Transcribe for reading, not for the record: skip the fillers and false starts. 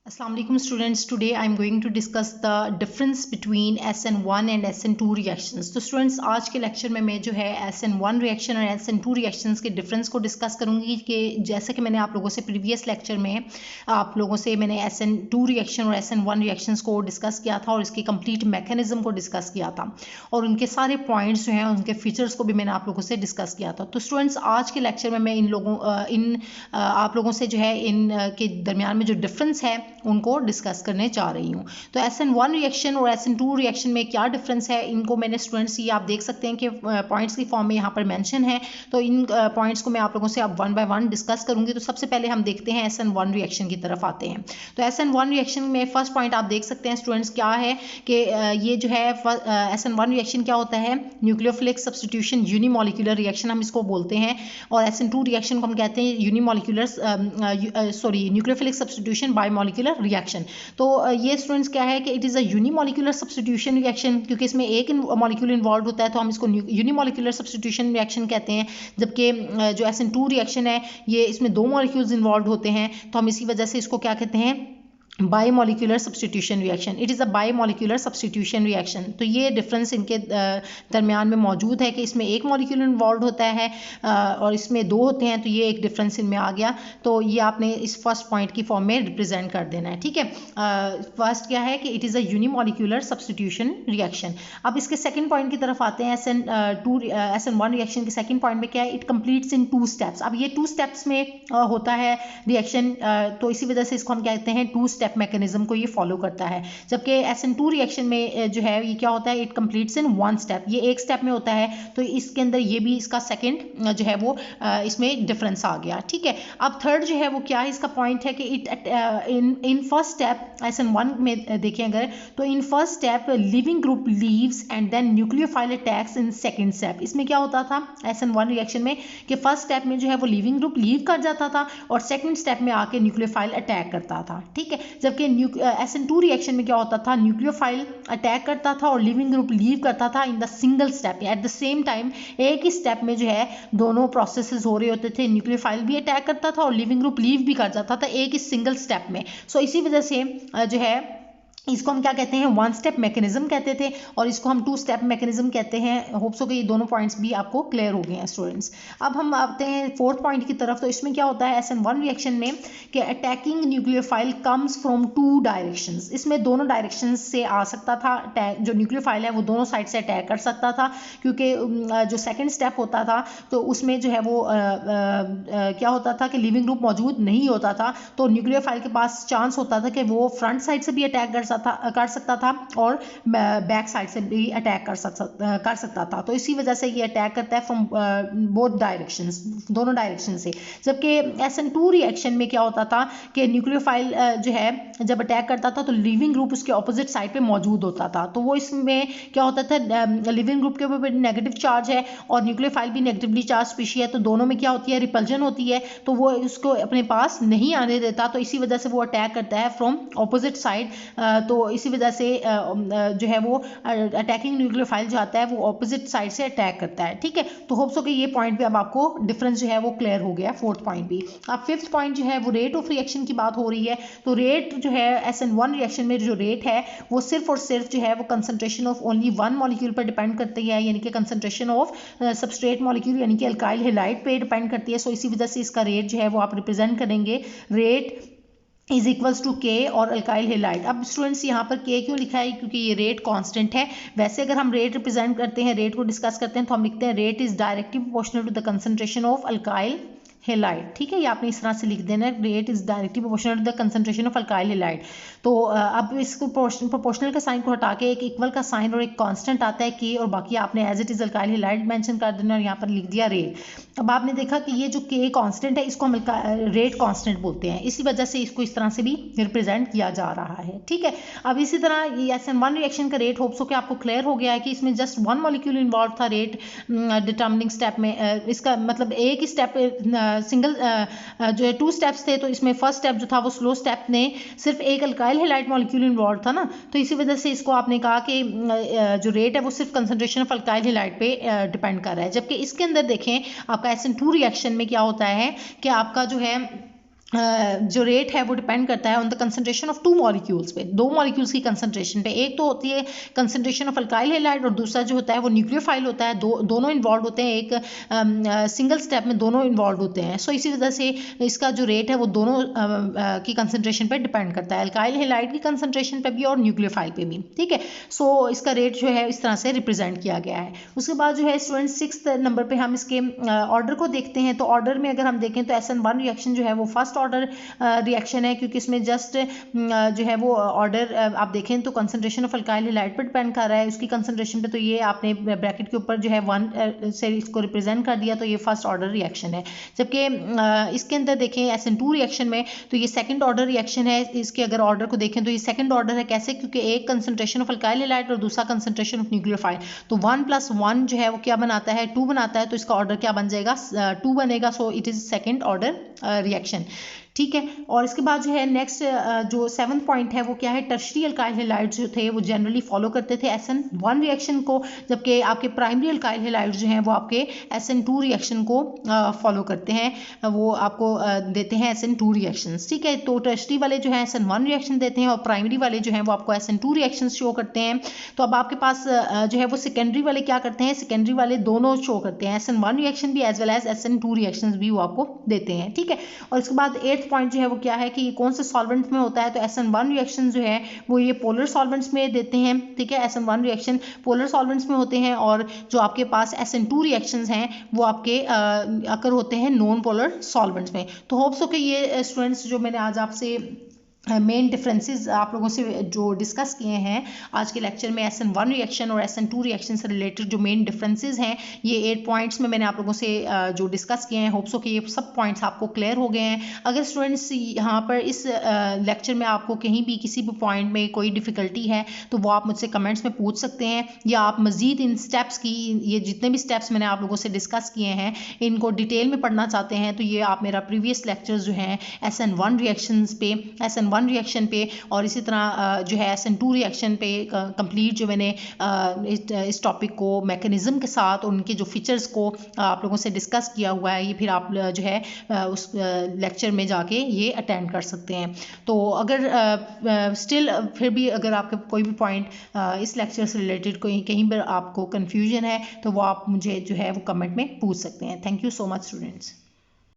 Assalamu alaikum students. Today I am going to discuss the difference between SN1 and SN2 reactions. तो students आज के lecture में मैं जो है SN1 रिएक्शन और SN2 रिएक्शंस के डिफरेंस को डिस्कस करूंगी कि जैसे कि मैंने आप लोगों से प्रीवियस लेक्चर में आप लोगों से मैंने SN2 रिएक्शन और SN1 रिएक्शंस को डिस्कस किया था और इसकी कंप्लीट मैकेनिज्म को डिस्कस किया था और उनके सारे पॉइंट्स जो हैं उनके फीचर्स को भी मैंने आप लोगों से डिस्कस किया था। तो स्टूडेंट्स आज के लेक्चर में मैं आप लोगों से जो है इन के दरमियान में जो डिफरेंस है उनको डिस्कस करने जा रही हूँ। तो SN1 रिएक्शन और SN2 रिएक्शन में क्या डिफरेंस है इनको मैंने स्टूडेंट्स ये आप देख सकते हैं कि पॉइंट्स की फॉर्म में यहाँ पर मेंशन है। तो इन पॉइंट्स को मैं आप लोगों से अब वन बाय वन डिस्कस करूंगी। तो सबसे पहले हम देखते हैं SN1 रिएक्शन की तरफ आते हैं। तो SN1 रिएक्शन में फर्स्ट पॉइंट आप देख सकते हैं स्टूडेंट्स क्या है कि ये जो है SN1 रिएक्शन क्या होता है, न्यूक्लियोफिलिक सब्स्टिट्यूशन यूनिमोलिकुलर रिएक्शन हम इसको बोलते हैं और SN2 रिएक्शन को हम कहते हैं न्यूक्लियोफिलिक सब्स्टिट्यूशन बायमोलिकुलर रिएक्शन। तो ये स्टूडेंट्स क्या है कि it is a unimolecular substitution reaction, क्योंकि इसमें एक मॉलिक्यूल इन्वॉल्व होता है तो हम इसको यूनिमोलिकुलर सब्स्टिट्यूशन रिएक्शन कहते हैं। जबकि जो SN2 रिएक्शन है ये इसमें दो मॉलिक्यूल्स इन्वॉल्व होते हैं तो हम इसी वजह से इसको क्या कहते हैं, biomolecular substitution reaction. It is a biomolecular substitution reaction. तो ये डिफरेंस इनके दरमियान में मौजूद है कि इसमें एक मॉलिक्यूल इन्वॉल्व होता है और इसमें दो होते हैं, तो ये एक डिफरेंस इनमें आ गया। तो ये आपने इस फर्स्ट पॉइंट की फॉर्म में रिप्रेजेंट कर देना है, ठीक है। फर्स्ट क्या है कि it is a unimolecular substitution reaction. अब इसके सेकेंड पॉइंट की तरफ आते हैं। SN1 रिएक्शन के सेकेंड पॉइंट में क्या है, इट कंप्लीट्स इन 2 स्टेप्स। अब ये 2 स्टेप्स में होता है रिएक्शन, तो इसी वजह से इसको हम कहते हैं 2 स्टेप मैकेनिज्म को ये फॉलो करता है। जबकि SN2 रिएक्शन में जो है ये क्या होता है, इट कंप्लीट्स इन 1 स्टेप। ये एक स्टेप में होता है तो इसके अंदर ये भी इसका सेकंड जो है वो इसमें डिफरेंस आ गया, ठीक है। अब थर्ड जो है वो क्या है, इसका पॉइंट है कि it in first step SN1 में देखें अगर, तो in first step leaving group leaves and then nucleophile attacks in second step. इसमें क्या होता था SN1 रिएक्शन में कि फर्स्ट स्टेप में जो है वो लिविंग ग्रुप लीव कर जाता था और सेकंड स्टेप में आके न्यूक्लियोफाइल अटैक करता था, ठीक है। जबकि SN2 रिएक्शन में क्या होता था, न्यूक्लियोफाइल अटैक करता था और लिविंग ग्रुप लीव करता था in the single step. At the same time एक ही स्टेप में जो है दोनों प्रोसेसेस हो रहे होते थे, न्यूक्लियोफाइल भी अटैक करता था और लिविंग ग्रुप लीव भी कर जाता था एक ही सिंगल स्टेप में। सो इसी वजह से जो है इसको हम क्या कहते हैं, 1 स्टेप मैकेनिज्म कहते थे और इसको हम 2 स्टेप मैकेनिज्म कहते हैं। होप सो कि ये दोनों पॉइंट्स भी आपको क्लियर हो गए हैं स्टूडेंट्स। अब हम आते हैं फोर्थ पॉइंट की तरफ। तो इसमें क्या होता है SN1 रिएक्शन में कि attacking nucleophile comes from 2 directions. इसमें दोनों डायरेक्शंस से आ सकता था, जो न्यूक्लियोफाइल है वो दोनों साइड से अटैक कर सकता था, क्योंकि जो सेकेंड स्टेप होता था तो उसमें जो है वो क्या होता था कि लिविंग ग्रुप मौजूद नहीं होता था, तो न्यूक्लियोफाइल के पास चांस होता था कि वो फ्रंट साइड से भी अटैक कर सकता था और बैक साइड से भी अटैक कर सकता था। तो इसी वजह से ये अटैक करता है फ्रॉम बोथ डायरेक्शंस, दोनों डायरेक्शन से। जबकि SN2 रिएक्शन में क्या होता था कि न्यूक्लियोफाइल जो है जब अटैक करता था तो लिविंग ग्रुप उसके ऑपोजिट साइड पे मौजूद होता था। तो वो इसमें क्या होता था, लिविंग ग्रुप के ऊपर नेगेटिव चार्ज है और न्यूक्लियोफाइल भी नेगेटिवली चार्ज स्पीशी है, तो दोनों में क्या होती है, रिपल्जन होती है, तो वो उसको अपने पास नहीं आने देता। तो इसी वजह से वो अटैक करता है फ्रॉम ऑपोजिट साइड। तो इसी वजह से जो है वो अटैकिंग न्यूक्लियोफाइल जो आता है वो ऑपोजिट साइड से अटैक करता है, ठीक है। तो होप सो कि ये पॉइंट भी अब आपको डिफरेंस जो है वो क्लियर हो गया, फोर्थ पॉइंट भी। अब फिफ्थ पॉइंट जो है वो रेट ऑफ रिएक्शन की बात हो रही है। तो रेट जो है SN1 रिएक्शन में जो रेट है वो सिर्फ और सिर्फ जो है वो कंसंट्रेशन ऑफ ओनली 1 मॉलिक्यूल पर डिपेंड करती है, यानी कि कंसंट्रेशन ऑफ सबस्ट्रेट मॉलिक्यूल यानी कि अल्काइल हैलाइड पे डिपेंड करती है। सो इसी वजह से इसका रेट जो है वो आप रिप्रेजेंट करेंगे, rate is equals to K और अल्काइल हैलाइड। अब स्टूडेंट्स यहाँ पर K क्यों लिखा है, क्योंकि ये रेट कांस्टेंट है। वैसे अगर हम रेट रिप्रेजेंट करते हैं, रेट को डिस्कस करते हैं तो हम लिखते हैं rate is directly proportional to the concentration of alkyl halide, ठीक है। ये आपने इस तरह से लिख देना है, rate is directly proportional to the concentration of alkyl halide. तो अब इसको प्रोपोर्शनल का साइन को हटा के एक इक्वल का साइन और एक कांस्टेंट आता है K, और बाकी आपने as it is alkyl halide mention कर देना और यहाँ पर लिख दिया रेट। अब आपने देखा कि ये जो K कांस्टेंट है इसको हम रेट कांस्टेंट बोलते हैं, इसी वजह से इसको इस तरह से भी रिप्रेजेंट किया जा रहा है, ठीक है। अब इसी तरह ये SN1 रिएक्शन का रेट होप सो कि आपको क्लियर हो गया है कि इसमें जस्ट 1 मॉलिक्यूल इन्वॉल्व था रेट डिटर्मिनिंग स्टेप में। इसका मतलब एक ही स्टेप सिंगल जो है 2 स्टेप्स थे, तो इसमें फर्स्ट स्टेप जो था वो स्लो स्टेप ने सिर्फ एक अल्काइल हैलाइड मॉलिक्यूल इन्वॉल्व था ना, तो इसी वजह से इसको आपने कहा कि जो रेट है वो सिर्फ कंसंट्रेशन ऑफ अल्काइल हैलाइड पे डिपेंड कर रहा है। जबकि इसके अंदर देखें आपका SN2 रिएक्शन में क्या होता है कि आपका जो है जो रेट है वो डिपेंड करता है on the concentration of two molecules पे, दो मॉलिक्यूल्स की कंसंट्रेशन पे। एक तो होती है कंसंट्रेशन ऑफ अल्काइल हैलाइड और दूसरा जो होता है वो न्यूक्लियोफाइल होता है। दोनों इन्वॉल्व होते हैं, एक सिंगल स्टेप में दोनों इन्वॉल्व होते हैं। सो इसी वजह से इसका जो रेट है वो दोनों की कंसंट्रेशन पे डिपेंड करता है, अल्काइल हैलाइड की कंसंट्रेशन पे भी और न्यूक्लियोफाइल पे भी, ठीक है। सो इसका रेट जो है इस तरह से रिप्रेजेंट किया गया है। उसके बाद जो है स्टूडेंट 6th नंबर पे हम इसके ऑर्डर को देखते हैं। तो ऑर्डर में अगर हम देखें तो SN1 रिएक्शन जो है वो फर्स्ट ऑर्डर रिएक्शन है, क्योंकि इसमें जस्ट जो है वो ऑर्डर आप देखें तो कंसंट्रेशन ऑफ अल्काइल हैलाइड पर डिपेंड कर रहा है, उसकी कंसंट्रेशन पे। तो ये आपने ब्रैकेट के ऊपर जो है 1 से इसको रिप्रेजेंट कर दिया, तो ये फर्स्ट ऑर्डर रिएक्शन है। जबकि इसके अंदर देखें SN2 रिएक्शन में तो ये सेकंड ऑर्डर रिएक्शन है। इसके अगर ऑर्डर को देखें तो ये सेकंड ऑर्डर है। कैसे? क्योंकि एक कंसंट्रेशन ऑफ अल्काइल हैलाइड और दूसरा कंसंट्रेशन ऑफ न्यूक्लियोफाइल, तो 1 + 1 जो है वो क्या बनाता है? 2 बनाता है। तो इसका ऑर्डर क्या बन जाएगा? 2 बनेगा। So it is second order reaction, ठीक है। और इसके बाद जो है नेक्स्ट जो 7th पॉइंट है वो क्या है? टर्शरी अल्काइल हैलाइड्स जो थे वो जनरली फॉलो करते थे SN1 रिएक्शन को, जबकि आपके प्राइमरी अल्काइल हैलाइड्स जो हैं वो आपके SN2 रिएक्शन को फॉलो करते हैं, वो आपको देते हैं SN2 रिएक्शंस, ठीक है। तो टर्शरी वाले जो है SN1 रिएक्शन देते हैं और प्राइमरी वाले जो हैं वो आपको SN2 रिएक्शंस शो करते हैं। तो अब आपके पास जो है वो सेकेंडरी वाले क्या करते हैं? सेकेंडरी वाले दोनों शो करते हैं, SN1 रिएक्शन भी as well as SN2 reactions भी वो आपको देते हैं, ठीक है। और इसके बाद 8th पॉइंट जो है वो क्या है कि कौन से सॉल्वेंट्स में होता है? तो SN1 रिएक्शन जो है वो ये पोलर सॉल्वेंट्स में देते हैं, ठीक है। SN1 रिएक्शन पोलर सॉल्वेंट्स में होते हैं और जो आपके पास SN2 रिएक्शंस हैं वो आपके अकर होते हैं नॉन पोलर सॉल्वेंट्स में। तो होप्स हो कि ये स्टूडेंट्स जो मैंने आज आपसे मेन डिफरेंसेस आप लोगों से जो डिस्कस किए हैं आज के लेक्चर में, SN1 रिएक्शन और SN2 रिएक्शन से रिलेटेड जो मेन डिफरेंसेस हैं, ये 8 पॉइंट्स में मैंने आप लोगों से जो डिस्कस किए हैं। होप्स हो कि ये सब पॉइंट्स आपको क्लियर हो गए हैं। अगर स्टूडेंट्स यहाँ पर इस लेक्चर में आपको कहीं भी किसी भी पॉइंट में कोई डिफ़िकल्टी है तो वो आप मुझसे कमेंट्स में पूछ सकते हैं, या आप मज़ीद इन स्टेप्स की, ये जितने भी स्टेप्स मैंने आप लोगों से डिस्कस किए हैं इनको डिटेल में पढ़ना चाहते हैं तो ये आप मेरा प्रीवियस लेक्चर्स जो हैं SN1 रिएक्शंस पे, SN1 रिएक्शन पे और इसी तरह जो है SN2 रिएक्शन पे कंप्लीट जो मैंने इस टॉपिक को मैकेनिज्म के साथ उनके जो फीचर्स को आप लोगों से डिस्कस किया हुआ है, ये फिर आप जो है उस लेक्चर में जाके ये अटेंड कर सकते हैं। तो अगर स्टिल फिर भी अगर आपका कोई भी पॉइंट इस लेक्चर से रिलेटेड कोई कहीं पर आपको कन्फ्यूजन है तो वो आप मुझे जो है वो कमेंट में पूछ सकते हैं। Thank you so much students.